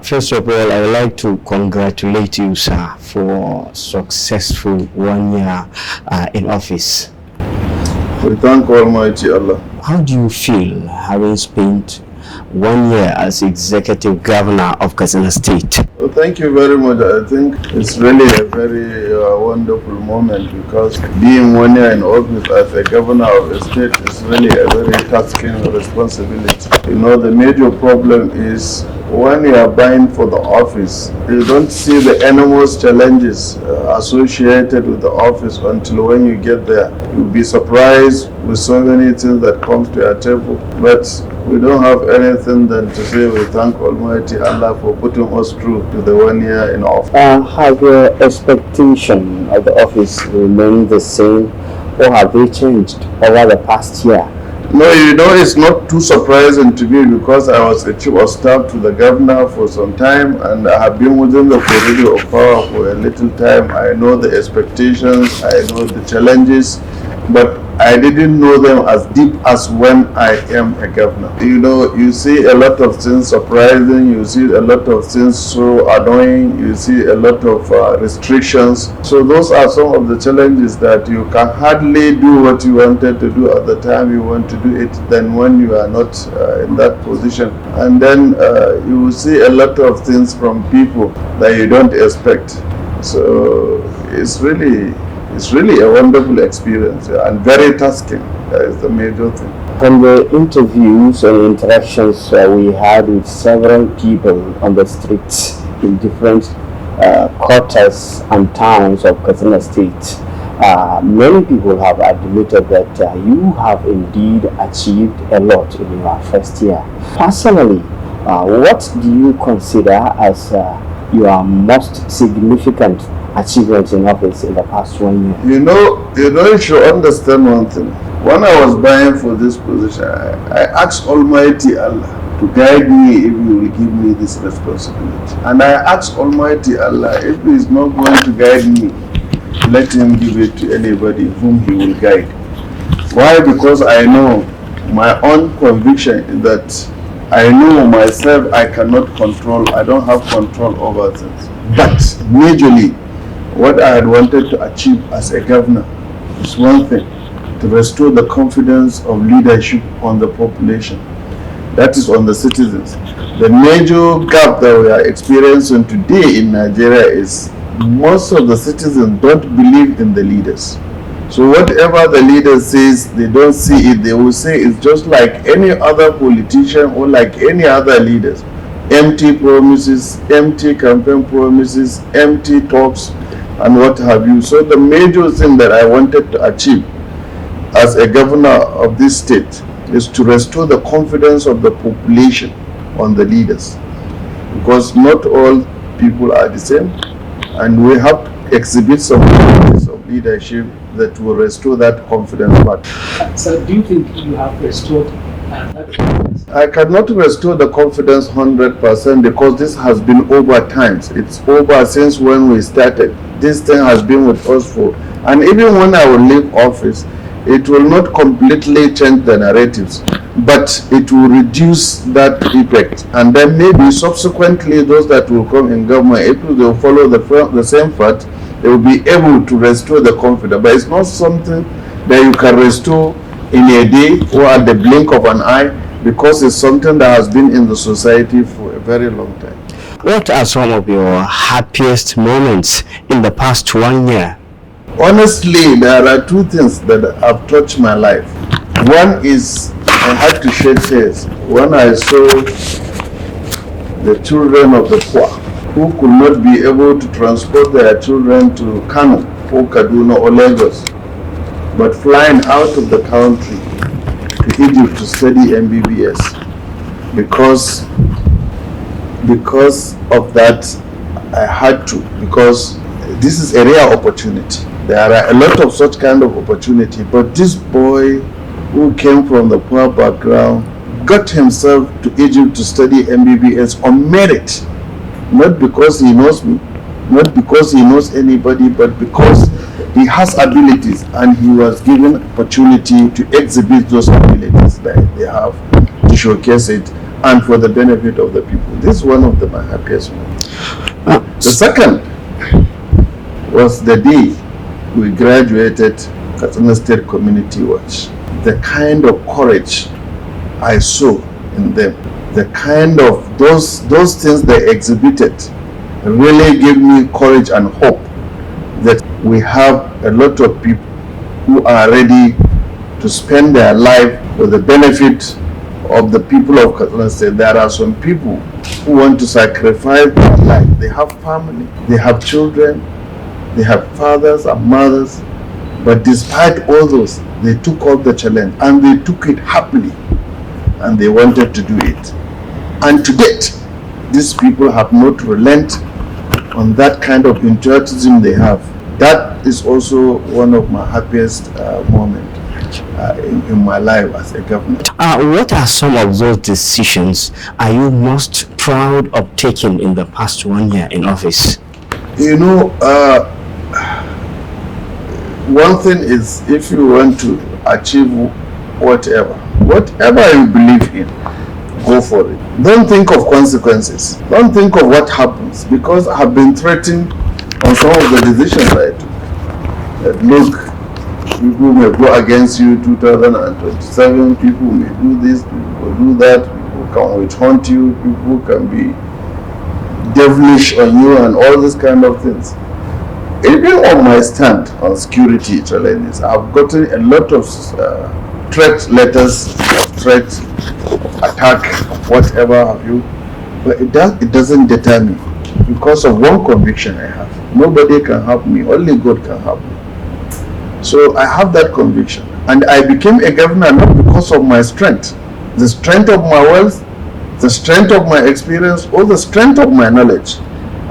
First of all, I would like to congratulate you, sir, for successful 1 year in office. We thank Almighty Allah. How do you feel having spent 1 year as executive governor of Katsina State? Well, thank you very much. I think it's really a very wonderful moment, because being 1 year in office as a governor of a state is really a very taxing responsibility. You know, the major problem is when you are buying for the office, you don't see the enormous challenges associated with the office until when you get there. You'll be surprised with so many things that comes to your table. But we don't have anything than to say we thank Almighty Allah for putting us through to the 1 year in office. Have your expectation of the office remained the same, or have they changed over the past year? No, you know, it's not too surprising to me, because I was a chief of staff to the governor for some time, and I have been within the corridor of power for a little time. I know the expectations, I know the challenges, but I didn't know them as deep as when I am a governor. You know, you see a lot of things surprising, you see a lot of things so annoying, you see a lot of restrictions. So those are some of the challenges that you can hardly do what you wanted to do at the time you want to do it than when you are not in that position. And then you will see a lot of things from people that you don't expect. So it's really a wonderful experience and very tasking. That is the major thing. From the interviews and interactions we had with several people on the streets in different quarters and towns of Katsina State, many people have admitted that you have indeed achieved a lot in your first year. Personally, what do you consider as your most significant achievements in office in the past 1 year? You know, you should understand one thing. When I was vying for this position, I asked Almighty Allah to guide me if He will give me this responsibility. And I asked Almighty Allah, if He is not going to guide me, let Him give it to anybody whom He will guide. Why? Because I know my own conviction is that I know myself I cannot control, I don't have control over things. But majorly, what I had wanted to achieve as a governor is one thing: to restore the confidence of leadership on the population, that is on the citizens. The major gap that we are experiencing today in Nigeria is most of the citizens don't believe in the leaders. So whatever the leader says, they don't see it. They will say it's just like any other politician or like any other leaders. Empty promises, empty campaign promises, empty talks, and what have you. So the major thing that I wanted to achieve as a governor of this state is to restore the confidence of the population on the leaders, because not all people are the same, and we have to exhibit some qualities of leadership that will restore that confidence back. So do you think you have restored that confidence? I cannot restore the confidence 100% because this has been over times. It's over since when we started. This thing has been with us for, and even when I will leave office, it will not completely change the narratives, but it will reduce that effect. And then maybe subsequently those that will come in government, if they will follow the same path, they will be able to restore the confidence. But it's not something that you can restore in a day or at the blink of an eye, because it's something that has been in the society for a very long time. What are some of your happiest moments in the past 1 year? Honestly, there are two things that have touched my life. One is I had to shed tears when I saw the children of the poor who could not be able to transport their children to Kano or Kaduna or Lagos, but flying out of the country to Egypt to study MBBS. Because of that, I had to, because this is a rare opportunity. There are a lot of such kind of opportunity, but this boy who came from the poor background got himself to Egypt to study MBBS on merit, not because he knows me, not because he knows anybody, but because he has abilities and he was given opportunity to exhibit those abilities that they have, to showcase it. and for the benefit of the people. This is one of my happiest moments. The second was the day we graduated Katsina State Community Watch. The kind of courage I saw in them, the kind of those things they exhibited really gave me courage and hope that we have a lot of people who are ready to spend their life for the benefit of the people of Katsina State. There are some people who want to sacrifice their life. They have family, they have children, they have fathers and mothers, but despite all those, they took up the challenge and they took it happily and they wanted to do it. And to date, these people have not relent on that kind of enthusiasm they have. That is also one of my happiest moments in my life as a governor. What are some of those decisions are you most proud of taking in the past 1 year in office? You know, one thing is, if you want to achieve whatever you believe in, go for it. Don't think of consequences. Don't think of what happens, because I have been threatened on some of the decisions I took. That look, people may go against you 2027, people may do this, people do that, people can witch hunt you, people can be devilish on you and all these kind of things. Even on my stand on security challenges, I've gotten a lot of threat letters, threat, attack, whatever have you, but it doesn't deter me because of one conviction I have. Nobody can help me, only God can help me. So I have that conviction, and I became a governor not because of my strength, the strength of my wealth, the strength of my experience, or the strength of my knowledge.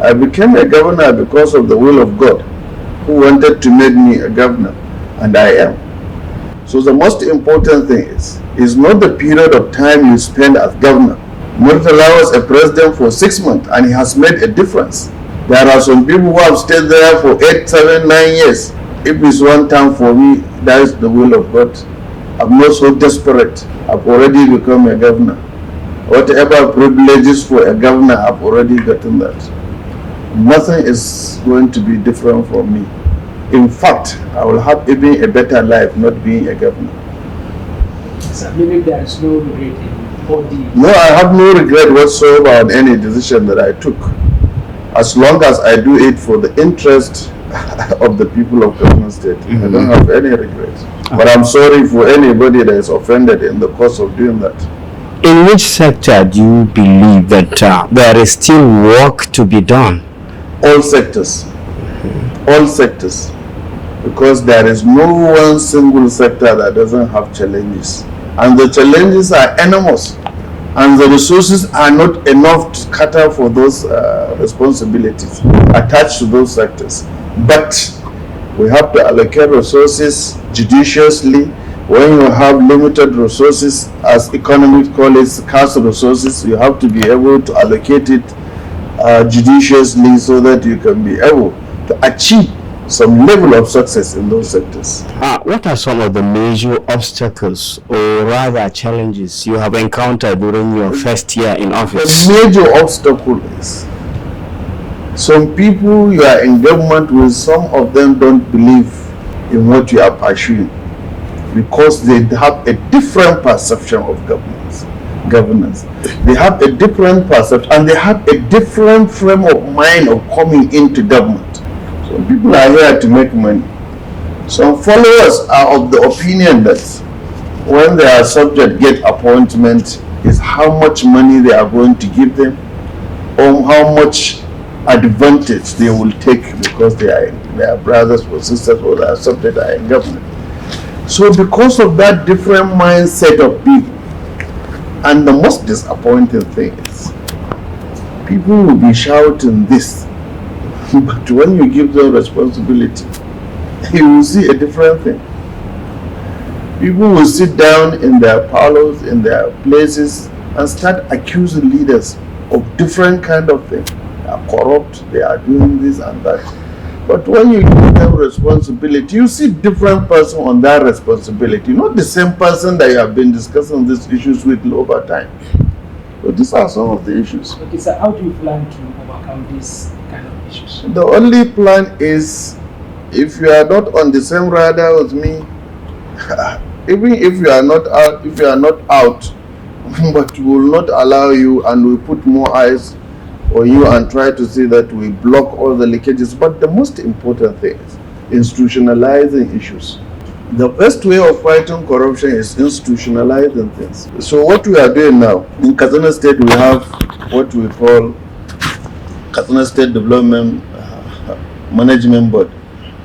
I became a governor because of the will of God, who wanted to make me a governor, and I am. So the most important thing is not the period of time you spend as governor. Murtala was a president for 6 months, and he has made a difference. There are some people who have stayed there for 8, 7, 9 years. If it's one time for me, that is the will of God. I'm not so desperate. I've already become a governor. Whatever privileges for a governor, I've already gotten that. Nothing is going to be different from me. In fact, I will have even a better life not being a governor. So maybe there is no regret in all the... No, I have no regret whatsoever on any decision that I took. As long as I do it for the interest of the people of Katsina State, I don't have any regrets. But I'm sorry for anybody that is offended in the course of doing that. In which sector do you believe that there is still work to be done? All sectors. All sectors. Because there is no one single sector that doesn't have challenges. And the challenges are enormous. And the resources are not enough to cater for those responsibilities attached to those sectors. But we have to allocate resources judiciously. When you have limited resources, as economics call it, scarce resources, you have to be able to allocate it judiciously so that you can be able to achieve some level of success in those sectors. What are some of the major obstacles or rather challenges you have encountered during your first year in office? The major obstacle is some people you are in government with, some of them don't believe in what you are pursuing because they have a different perception of governance. They have a different perception and they have a different frame of mind of coming into government. Some people are here to make money. Some followers are of the opinion that when their subject get appointment is how much money they are going to give them or how much advantage they will take because their brothers or sisters or their subject are in government. So because of that different mindset of people, and the most disappointing thing is people will be shouting this, but when you give them responsibility, you will see a different thing. People will sit down in their parlors, in their places, and start accusing leaders of different kind of things. They are corrupt, they are doing this and that. But when you give them responsibility, you see different person on that responsibility, not the same person that you have been discussing these issues with over time. So these are some of the issues. Okay, so how do you plan to overcome these kind of issues? The only plan is, if you are not on the same radar with me, even if you are not out, but we will not allow you, and we put more eyes on you and try to see that we block all the leakages. But the most important thing is institutionalizing issues. The best way of fighting corruption is institutionalizing things. So what we are doing now, in Katsina State, we have what we call Katsina State Development Management Board,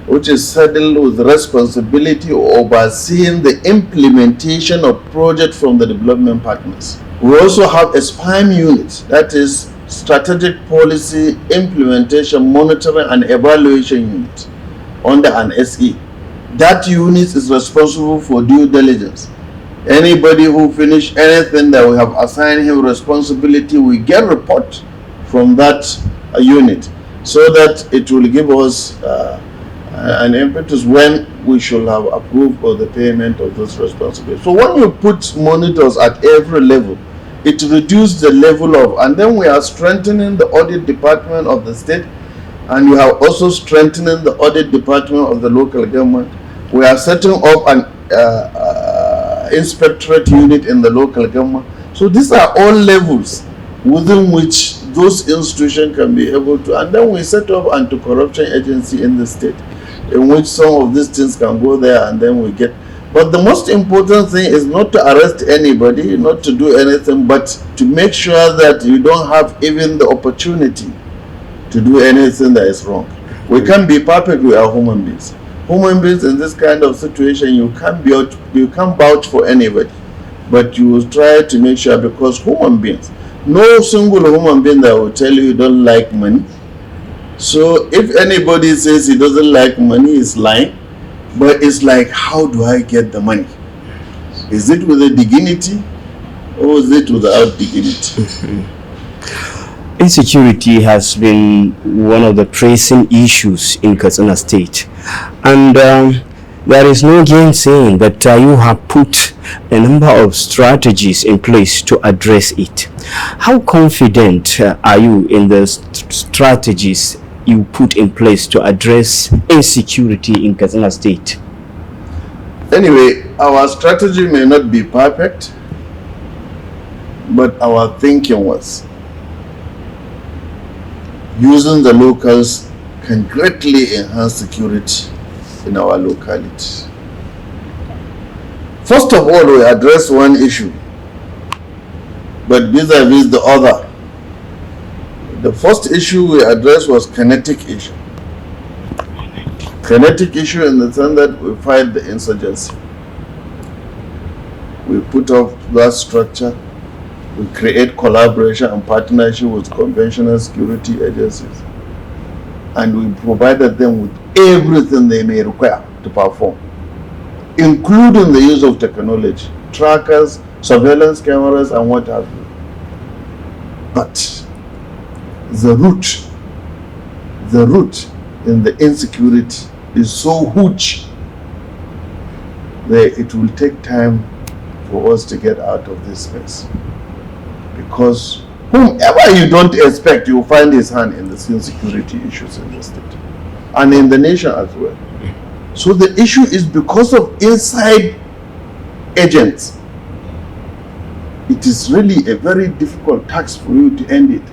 which is saddled with the responsibility of overseeing the implementation of projects from the development partners. We also have a SPIM unit, that is Strategic Policy Implementation Monitoring and Evaluation Unit, under an SE. That unit is responsible for due diligence. Anybody who finish anything that we have assigned him responsibility, we get report from that unit, so that it will give us an impetus when we should have approved of the payment of those responsibilities. So when you put monitors at every level, it reduces the level of, and then we are strengthening the audit department of the state, and we are also strengthening the audit department of the local government. We are setting up an inspectorate unit in the local government. So these are all levels within which those institutions can be able to, and then we set up anti-corruption agency in the state, in which some of these things can go there, and then we get. But the most important thing is not to arrest anybody, not to do anything, but to make sure that you don't have even the opportunity to do anything that is wrong. We can't be perfect, we are human beings. Human beings in this kind of situation, you can't vouch for anybody, but you will try to make sure, because human beings, no single human being that will tell you don't like money. So if anybody says he doesn't like money, he's lying. But it's like, how do I get the money? Is it with a dignity, or is it without dignity? Insecurity has been one of the pressing issues in Katsina State, and there is no gainsaying that you have put a number of strategies in place to address it. How confident are you in the strategies you put in place to address insecurity in Katsina State? Anyway, our strategy may not be perfect, but our thinking was, using the locals can greatly enhance security in our locality. First of all, we address one issue, but vis-a-vis the other. The first issue we addressed was kinetic issue. Kinetic issue in the sense that we fight the insurgency. We put up that structure. We create collaboration and partnership with conventional security agencies, and we provided them with everything they may require to perform, including the use of technology, trackers, surveillance cameras, and what have you. But the root in the insecurity is so huge that it will take time for us to get out of this mess. Because whomever you don't expect, you will find his hand in the insecurity issues in the state and in the nation as well. So the issue is because of inside agents. It is really a very difficult task for you to end it.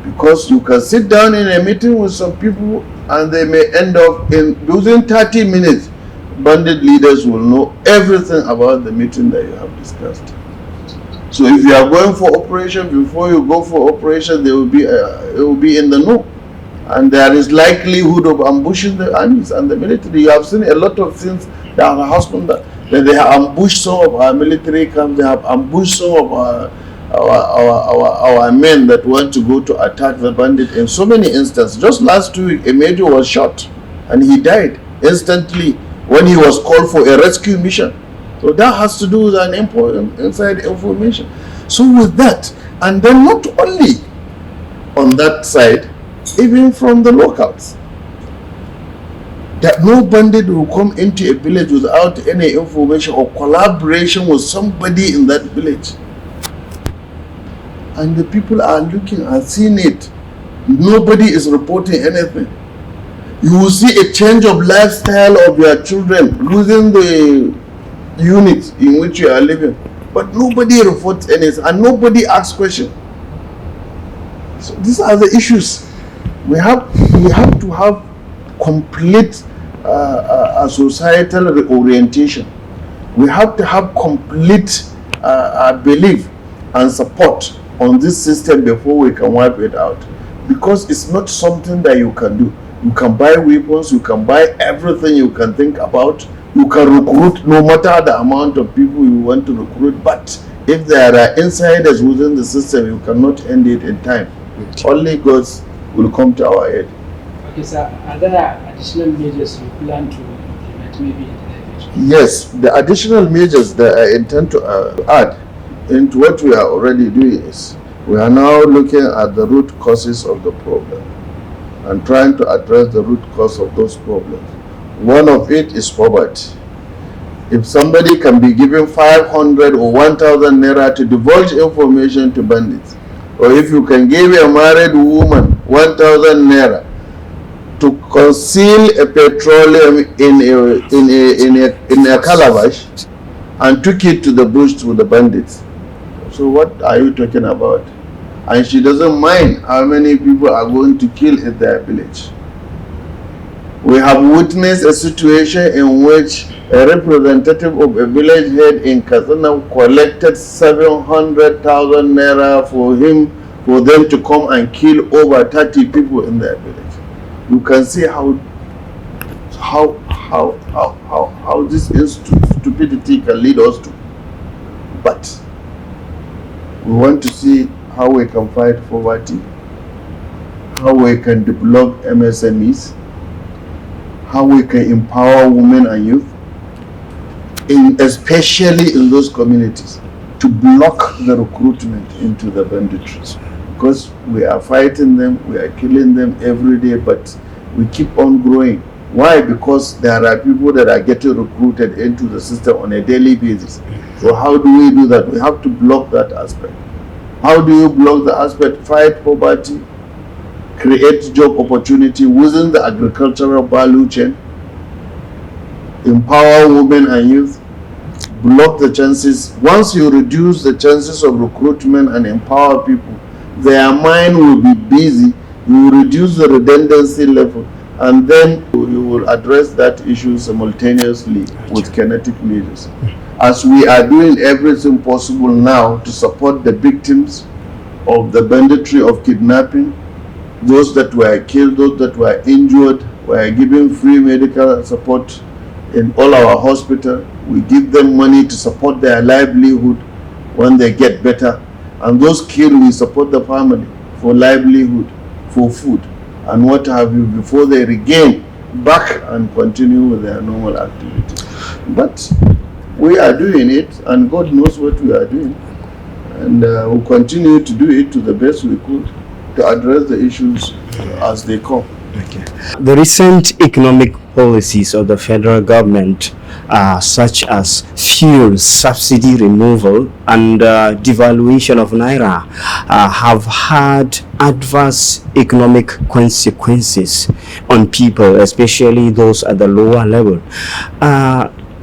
Because you can sit down in a meeting with some people and they may end up within 30 minutes, bandit leaders will know everything about the meeting that you have discussed. So if you are going for operation, before you go for operation, it will be in the know. And there is likelihood of ambushing the armies and the military. You have seen a lot of things that have happened, that they have ambushed some of our military camps, they have ambushed some of our men that want to go to attack the bandit in so many instances. Just last week, a major was shot and he died instantly when he was called for a rescue mission. So that has to do with an important inside information. So with that, and then not only on that side, even from the locals, that no bandit will come into a village without any information or collaboration with somebody in that village. And the people are looking and seeing it. Nobody is reporting anything. You will see a change of lifestyle of your children within the unit in which you are living. But nobody reports anything and nobody asks questions. So these are the issues. We have to have complete a societal reorientation. We have to have complete belief and support on this system before we can wipe it out. Because it's not something that you can do. You can buy weapons, you can buy everything you can think about. You can recruit no matter the amount of people you want to recruit. But if there are insiders within the system, you cannot end it in time. Only God will come to our aid. Okay, sir. Are there additional measures you plan to implement maybe in the future? Yes, the additional measures that I intend to add into what we are already doing is we are now looking at the root causes of the problem and trying to address the root cause of those problems. One of it is poverty. If somebody can be given 500 or 1,000 naira to divulge information to bandits, or if you can give a married woman 1,000 naira to conceal a petroleum in a calabash and took it to the bush to the bandits. So what are you talking about? And she doesn't mind how many people are going to kill in their village. We have witnessed a situation in which a representative of a village head in Katsina collected 700,000 naira for them to come and kill over 30 people in their village. You can see how this stupidity can lead us to. But we want to see how we can fight poverty, how we can develop MSMEs, how we can empower women and youth, especially in those communities, to block the recruitment into the banditries. Because we are fighting them, we are killing them every day, but we keep on growing. Why? Because there are people that are getting recruited into the system on a daily basis. So how do we do that? We have to block that aspect. How do you block the aspect? Fight poverty, create job opportunity within the agricultural value chain, empower women and youth, block the chances. Once you reduce the chances of recruitment and empower people, their mind will be busy. You will reduce the redundancy level, and then you will address that issue simultaneously with kinetic measures. As we are doing everything possible now to support the victims of the banditry of kidnapping, those that were killed, those that were injured, we are giving free medical support in all our hospitals. We give them money to support their livelihood when they get better. And those killed, we support the family for livelihood, for food, and what have you, before they regain back and continue with their normal activities. But we are doing it, and God knows what we are doing. And we'll continue to do it to the best we could to address the issues as they come. Okay. The recent economic policies of the federal government, such as fuel subsidy removal and devaluation of naira, have had adverse economic consequences on people, especially those at the lower level.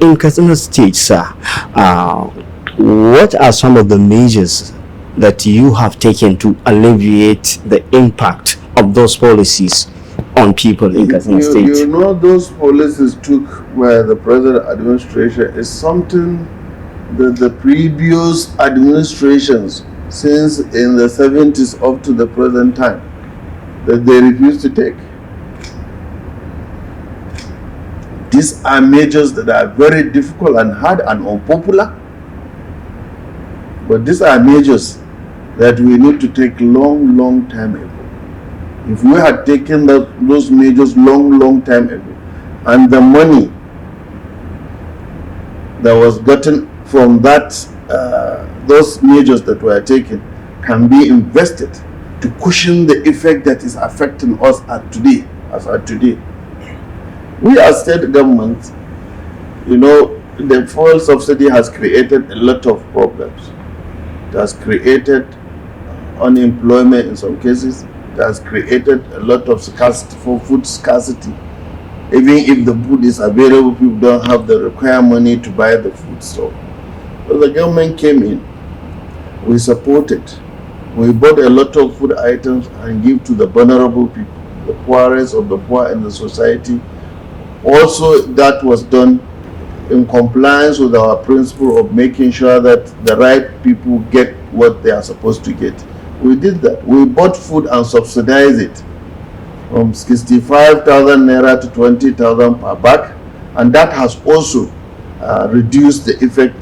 In Katsina State, sir, what are some of the measures that you have taken to alleviate the impact of those policies on people in Katsina State? You know, those policies took by the present administration is something that the previous administrations, since in the 70s up to the present time, that they refused to take. These are measures that are very difficult and hard and unpopular. But these are measures that we need to take long time ago. If we had taken those measures long time ago, and the money that was gotten from those measures that were taken can be invested to cushion the effect that is affecting us as at today. We as state government, you know, the fuel subsidy has created a lot of problems. It has created unemployment in some cases. It has created a lot of scarcity, for food scarcity. Even if the food is available, people don't have the required money to buy the food. So the government came in, we supported. We bought a lot of food items and give to the vulnerable people, the poorest of the poor in the society. Also, that was done in compliance with our principle of making sure that the right people get what they are supposed to get. We did that. We bought food and subsidized it from 65,000 naira to 20,000 per bag, and that has also reduced the effect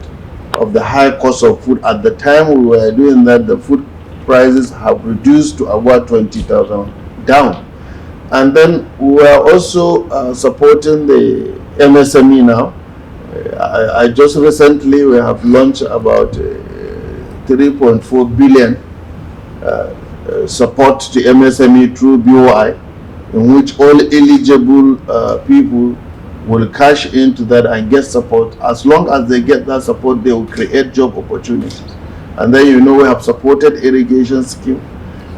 of the high cost of food. At the time we were doing that, the food prices have reduced to about 20,000 down. And then we are also supporting the MSME now. I just recently, we have launched about 3.4 billion support to MSME through BOI, in which all eligible people will cash into that and get support. As long as they get that support, they will create job opportunities. And then, you know, we have supported irrigation scheme,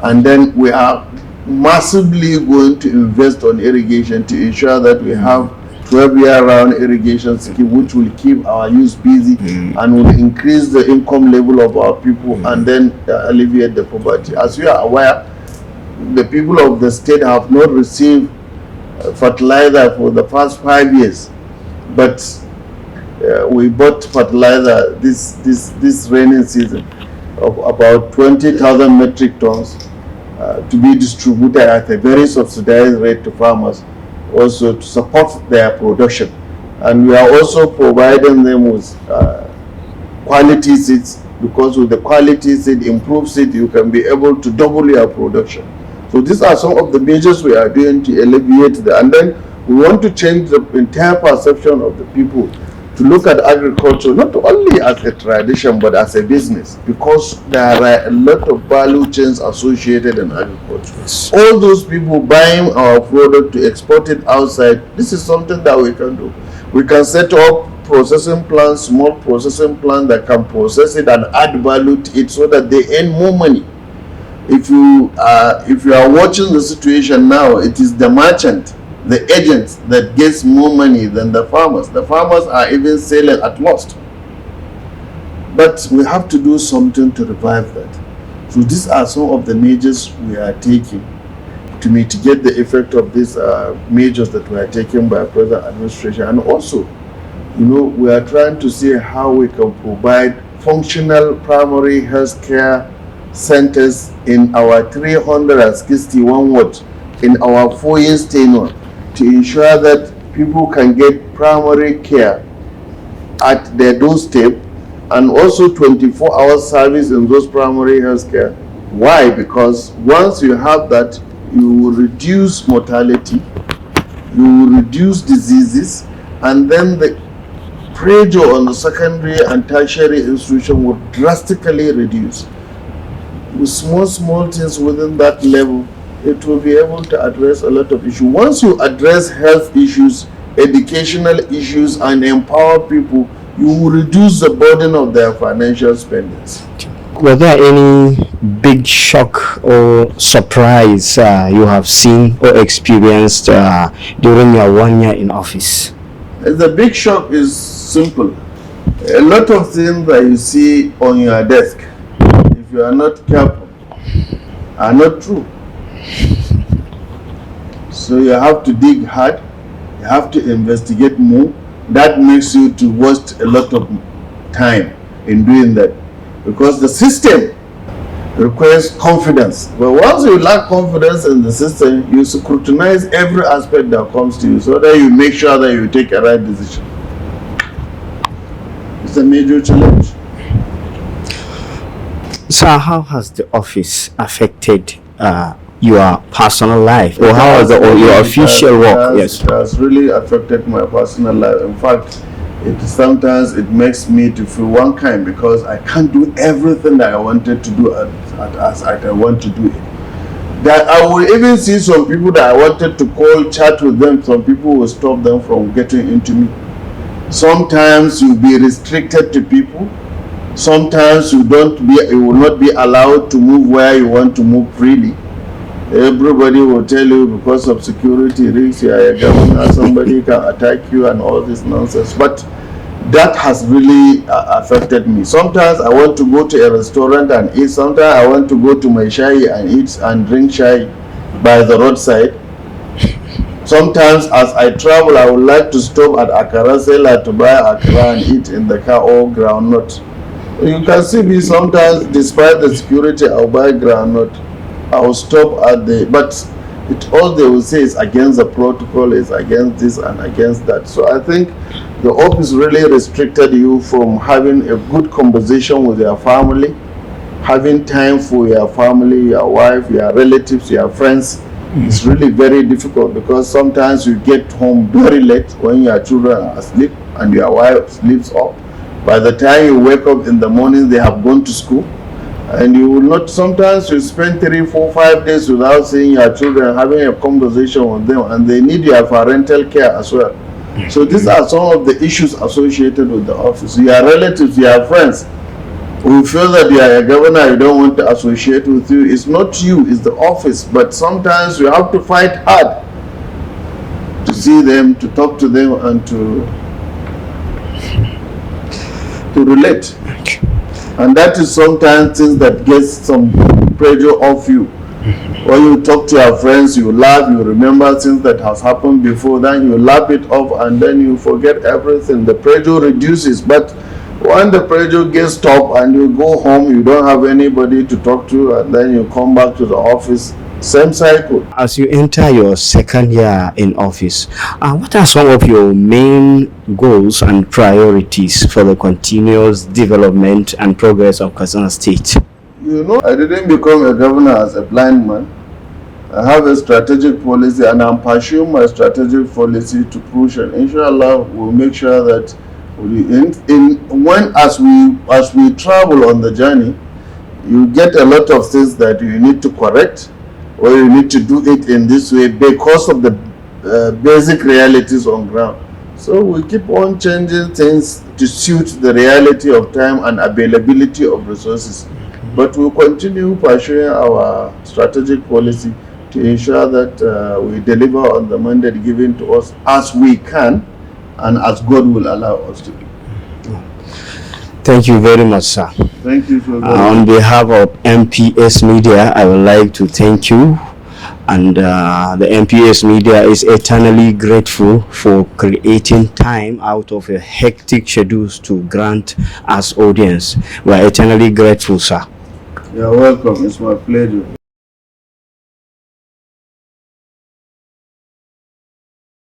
and then we are massively going to invest on irrigation to ensure that we have 12-year-round irrigation scheme, which will keep our youth busy and will increase the income level of our people and then alleviate the poverty. As you are aware, the people of the state have not received fertilizer for the past 5 years, but we bought fertilizer this rainy season of about 20,000 metric tons to be distributed at a very subsidized rate to farmers, also to support their production. And we are also providing them with quality seeds, because with the quality seed, improved seed, you can be able to double your production. So these are some of the measures we are doing to alleviate that. And then we want to change the entire perception of the people to look at agriculture not only as a tradition but as a business, because there are a lot of value chains associated in agriculture. Yes. All those people buying our product to export it outside, this is something that we can do. We can set up processing plants, small processing plants that can process it and add value to it so that they earn more money. If you are watching the situation now, it is the merchant, the agents that gets more money than the farmers. The farmers are even selling at loss. But we have to do something to revive that. So these are some of the measures we are taking to mitigate the effect of these measures that we are taking by present administration. And also, you know, we are trying to see how we can provide functional primary health care centers in our 361 wards in our 4 years tenure, to ensure that people can get primary care at their doorstep, and also 24-hour service in those primary health care. Why? Because once you have that, you will reduce mortality, you will reduce diseases, and then the pressure on the secondary and tertiary institution will drastically reduce. With small things within that level, it will be able to address a lot of issues. Once you address health issues, educational issues, and empower people, you will reduce the burden of their financial spendings. Were there any big shock or surprise you have seen or experienced during your 1 year in office? The big shock is simple. A lot of things that you see on your desk, if you are not careful, are not true. So you have to dig hard, you have to investigate more. That makes you to waste a lot of time in doing that, because the system requires confidence. But once you lack confidence in the system, you scrutinize every aspect that comes to you so that you make sure that you take a right decision. It's a major challenge. So how has the office affected your personal life, or how has your official work? Yes, it has really affected my personal life. In fact, sometimes it makes me to feel one kind, because I can't do everything that I wanted to do as I want to do it. That I will even see some people that I wanted to call, chat with them, some people will stop them from getting into me. Sometimes you'll be restricted to people. Sometimes you will not be allowed to move where you want to move freely. Everybody will tell you because of security risks, you are a governor, somebody can attack you and all this nonsense. But that has really affected me. Sometimes I want to go to a restaurant and eat. Sometimes I want to go to my shai and eat and drink shai by the roadside. Sometimes as I travel, I would like to stop at Akara seller to buy akara and eat in the car or groundnut. You can see me sometimes, despite the security, I'll buy groundnut. I'll stop at but all they will say is against the protocol, is against this and against that. So I think the office really restricted you from having a good conversation with your family, having time for your family, your wife, your relatives, your friends. It's really very difficult because sometimes you get home very late when your children are asleep and your wife sleeps up. By the time you wake up in the morning, they have gone to school. And you will not, sometimes you spend 3, 4, 5 days without seeing your children, having a conversation with them, and they need your parental care as well. So these are some of the issues associated with the office. Your relatives, your friends, who feel that you are a governor, you don't want to associate with you. It's not you, it's the office. But sometimes you have to fight hard to see them, to talk to them, and to relate. And that is sometimes things that gets some pressure off you. When you talk to your friends, you laugh, you remember things that has happened before, then you laugh it off and then you forget everything. The pressure reduces, but when the pressure gets top and you go home, you don't have anybody to talk to, and then you come back to the office, same cycle. As you enter your second year in office, what are some of your main goals and priorities for the continuous development and progress of Katsina State? You know, I didn't become a governor as a blind man. I have a strategic policy and I'm pursuing my strategic policy to push, and inshallah we'll make sure that as we travel on the journey, you get a lot of things that you need to correct, or you need to do it in this way because of the basic realities on ground. So we keep on changing things to suit the reality of time and availability of resources. But we'll continue pursuing our strategic policy to ensure that we deliver on the mandate given to us as we can and as God will allow us to do. Thank you very much, sir. Thank you for on behalf of MPS Media, I would like to thank you. And the MPS Media is eternally grateful for creating time out of a hectic schedules to grant us audience. We are eternally grateful, sir. You're welcome. It's my pleasure.